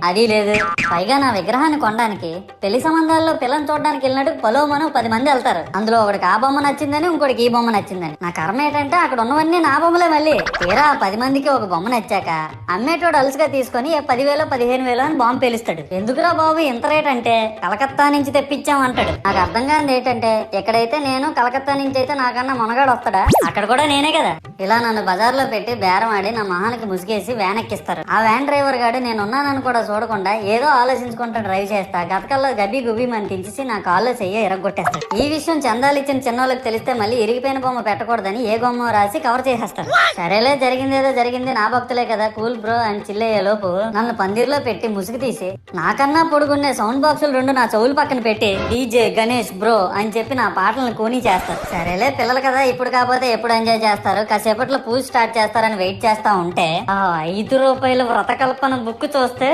అది లేదు. పైగా నా విగ్రహాన్ని కొనడానికి పెళ్లి సంబంధాల్లో పిల్లని చూడడానికి వెళ్ళినట్టు పొలోమను 10 మంది వెళ్తారు. అందులో ఒకడికి ఆ బొమ్మ నచ్చిందని, ఇంకోటికి ఈ బొమ్మ నచ్చిందని. నా కర్మ ఏంటంటే అక్కడ ఉన్నవన్నీ నా బొమ్మలే. మళ్ళీ తీరా 10 మందికి ఒక బొమ్మ నచ్చాక అమ్మేటోడు అలుసుగా తీసుకొని 10,000 15,000 అని బాంబు పేలుస్తాడు. ఎందుకురా బాబు ఇంత రేట్ అంటే కలకత్తా నుంచి తెప్పించాం అంటాడు. నాకు అర్థం కానిది ఏంటంటే ఎక్కడైతే నేను కలకత్తా నుంచి అయితే నాకన్నా మొనగాడు వస్తాడా, అక్కడ కూడా నేనే కదా. ఇలా నన్ను బజార్లో పెట్టి బేరం ఆడి నా మొహానికి ముసుగేసి వ్యాన్ ఎక్కిస్తారు. ఆ వ్యాన్ డ్రైవర్ గాడు నేను ఉన్నానని కూడా చూడకుండా ఏదో ఆలోచించుకుంటా డ్రైవ్ చేస్తా గతకల్లో గబ్బి గుబ్బి అని తించేసి నా కాల్లో చెయ్యి ఎరగొట్టేస్తాడు. ఈ విషయం చందాలు ఇచ్చిన చిన్నోళ్ళకి తెలిస్తే మళ్ళీ ఇరిగిపోయిన బొమ్మ పెట్టకూడదని ఏ బొమ్మ రాసి కవర్ చేసేస్తారు. సరేలే జరిగిందేదో జరిగింది, నా భక్తులే కదా కూల్ బ్రో అని చిల్లయ్యే లోపు నన్ను పందిర్లో పెట్టి ముసుగు తీసి నాకన్నా పొడుగున్నే సౌండ్ బాక్సులు 2 నా చెవులు పక్కన పెట్టి డీజే గణేష్ బ్రో అని చెప్పి నా పాటలను కూనీ చేస్తారు. సరేలే పిల్లలు కదా ఇప్పుడు కాకపోతే ఎప్పుడు ఎంజాయ్ చేస్తారు, కాసేపట్లో పూజ స్టార్ట్ చేస్తారని వెయిట్ చేస్తా ఉంటే ఆ 5 రూపాయల వ్రతకల్పన బుక్ చూస్తే